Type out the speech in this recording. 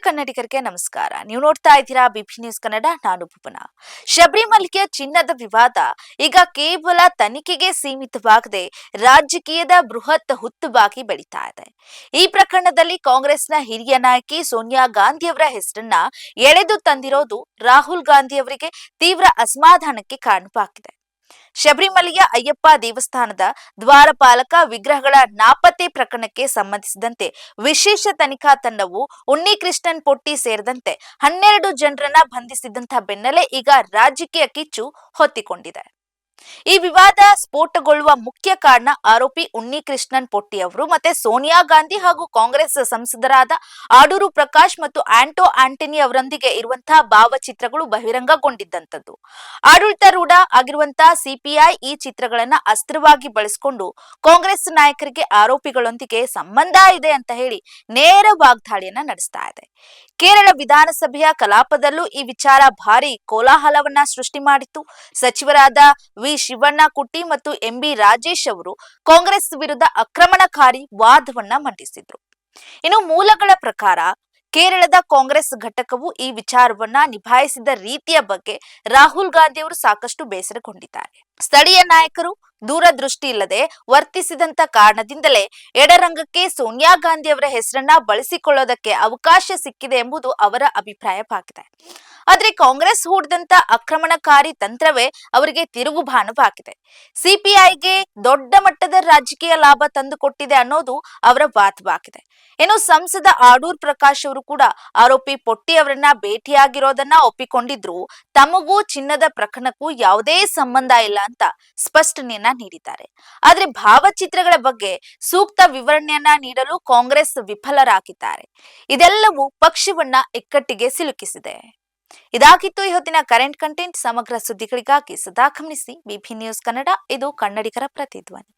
ಕನ್ನಡಿಗರಿಗೆ ನಮಸ್ಕಾರ. ನೀವು ನೋಡ್ತಾ ಇದ್ದೀರಾ ಬಿಪಿ ನ್ಯೂಸ್ ಕನ್ನಡ. ನಾನು ಭುವನ. ಶಬರಿಮಲೆಗೆ ಚಿನ್ನದ ವಿವಾದ ಈಗ ಕೇವಲ ತನಿಖೆಗೆ ಸೀಮಿತವಾಗದೆ ರಾಜಕೀಯದ ಬೃಹತ್ ಹುತ್ತುವಾಗಿ ಬೆಳೀತಾ ಇದೆ. ಈ ಪ್ರಕರಣದಲ್ಲಿ ಕಾಂಗ್ರೆಸ್ನ ಹಿರಿಯ ನಾಯಕಿ ಸೋನಿಯಾ ಗಾಂಧಿ ಅವರ ಹೆಸರನ್ನ ಎಳೆದು ತಂದಿರೋದು ರಾಹುಲ್ ಗಾಂಧಿ ಅವರಿಗೆ ತೀವ್ರ ಅಸಮಾಧಾನಕ್ಕೆ ಕಾರಣವಾಗಿದೆ. ಶಬರಿಮಲೆಯ ಅಯ್ಯಪ್ಪ ದೇವಸ್ಥಾನದ ದ್ವಾರಪಾಲಕ ವಿಗ್ರಹಗಳ ನಾಪತ್ತೆ ಪ್ರಕರಣಕ್ಕೆ ಸಂಬಂಧಿಸಿದಂತೆ ವಿಶೇಷ ತನಿಖಾ ತಂಡವು ಉನ್ನಿಕೃಷ್ಣನ್ ಪೊಟ್ಟಿ ಸೇರಿದಂತೆ 12 ಜನರನ್ನ ಬಂಧಿಸಿದಂತಹ ಬೆನ್ನಲ್ಲೇ ಈಗ ರಾಜಕೀಯ ಕಿಚ್ಚು ಹೊತ್ತಿಕೊಂಡಿದೆ. ಈ ವಿವಾದ ಸ್ಫೋಟಗೊಳ್ಳುವ ಮುಖ್ಯ ಕಾರಣ ಆರೋಪಿ ಉನ್ನಿಕೃಷ್ಣನ್ ಪೊಟ್ಟಿ ಅವರು ಮತ್ತೆ ಸೋನಿಯಾ ಗಾಂಧಿ ಹಾಗೂ ಕಾಂಗ್ರೆಸ್ ಸಂಸದರಾದ ಆಡೂರು ಪ್ರಕಾಶ್ ಮತ್ತು ಆಂಟನಿ ಅವರೊಂದಿಗೆ ಇರುವಂತಹ ಭಾವಚಿತ್ರಗಳು ಬಹಿರಂಗಗೊಂಡಿದ್ದಂಥದ್ದು. ಆಡಳಿತಾರೂಢ ಆಗಿರುವಂತಹ ಸಿಪಿಐ ಈ ಚಿತ್ರಗಳನ್ನ ಅಸ್ತ್ರವಾಗಿ ಬಳಸಿಕೊಂಡು ಕಾಂಗ್ರೆಸ್ ನಾಯಕರಿಗೆ ಆರೋಪಿಗಳೊಂದಿಗೆ ಸಂಬಂಧ ಇದೆ ಅಂತ ಹೇಳಿ ನೇರ ವಾಗ್ದಾಳಿಯನ್ನ ನಡೆಸ್ತಾ ಇದೆ. ಕೇರಳ ವಿಧಾನಸಭೆಯ ಕಲಾಪದಲ್ಲೂ ಈ ವಿಚಾರ ಭಾರಿ ಕೋಲಾಹಲವನ್ನ ಸೃಷ್ಟಿ ಮಾಡಿತ್ತು. ಸಚಿವರಾದ ವಿ ಶಿವಣ್ಣ ಕುಟ್ಟಿ ಮತ್ತು ಎಂಬಿ ರಾಜೇಶ್ ಅವರು ಕಾಂಗ್ರೆಸ್ ವಿರುದ್ಧ ಆಕ್ರಮಣಕಾರಿ ವಾದವನ್ನ ಮಂಡಿಸಿದ್ರು. ಇನ್ನು ಮೂಲಗಳ ಪ್ರಕಾರ ಕೇರಳದ ಕಾಂಗ್ರೆಸ್ ಘಟಕವು ಈ ವಿಚಾರವನ್ನ ನಿಭಾಯಿಸಿದ ರೀತಿಯ ಬಗ್ಗೆ ರಾಹುಲ್ ಗಾಂಧಿ ಅವರು ಸಾಕಷ್ಟು ಬೇಸರಗೊಂಡಿದ್ದಾರೆ. ಸ್ಥಳೀಯ ನಾಯಕರು ದೂರದೃಷ್ಟಿ ಇಲ್ಲದೆ ವರ್ತಿಸಿದಂತ ಕಾರಣದಿಂದಲೇ ಎಡರಂಗಕ್ಕೆ ಸೋನಿಯಾ ಗಾಂಧಿ ಅವರ ಹೆಸರನ್ನ ಬಳಸಿಕೊಳ್ಳೋದಕ್ಕೆ ಅವಕಾಶ ಸಿಕ್ಕಿದೆ ಎಂಬುದು ಅವರ ಅಭಿಪ್ರಾಯವಾಗಿದೆ. ಆದ್ರೆ ಕಾಂಗ್ರೆಸ್ ಹೂಡಿದಂತ ಆಕ್ರಮಣಕಾರಿ ತಂತ್ರವೇ ಅವರಿಗೆ ತಿರುಗುಬಾಣವಾಗಿದೆ. ಸಿಪಿಐಗೆ ದೊಡ್ಡ ಮಟ್ಟದ ರಾಜಕೀಯ ಲಾಭ ತಂದುಕೊಟ್ಟಿದೆ ಅನ್ನೋದು ಅವರ ವಾದವಾಗಿದೆ. ಇನ್ನು ಸಂಸದ ಆಡೂರ್ ಪ್ರಕಾಶ್ ಅವರು ಕೂಡ ಆರೋಪಿ ಪೊಟ್ಟಿ ಅವರನ್ನ ಭೇಟಿಯಾಗಿರೋದನ್ನ ಒಪ್ಪಿಕೊಂಡಿದ್ರು. ತಮಗೂ ಚಿನ್ನದ ಪ್ರಕರಣಕ್ಕೂ ಯಾವುದೇ ಸಂಬಂಧ ಇಲ್ಲ ಅಂತ ಸ್ಪಷ್ಟನೆಯನ್ನ ನೀಡಿದ್ದಾರೆ. ಆದ್ರೆ ಭಾವಚಿತ್ರಗಳ ಬಗ್ಗೆ ಸೂಕ್ತ ವಿವರಣೆಯನ್ನ ನೀಡಲು ಕಾಂಗ್ರೆಸ್ ವಿಫಲರಾಗಿದ್ದಾರೆ. ಇದೆಲ್ಲವೂ ಪಕ್ಷವನ್ನ ಇಕ್ಕಟ್ಟಿಗೆ ಸಿಲುಕಿಸಿದೆ. ಇದಾಗಿತ್ತು ಇವತ್ತಿನ ಕರೆಂಟ್ ಕಂಟೆಂಟ್. ಸಮಗ್ರ ಸುದ್ದಿಗಳಿಗಾಗಿ ಸದಾ ಗಮನಿಸಿ ಬಿಪಿ ನ್ಯೂಸ್ ಕನ್ನಡ. ಇದು ಕನ್ನಡಿಗರ ಪ್ರತಿಧ್ವನಿ.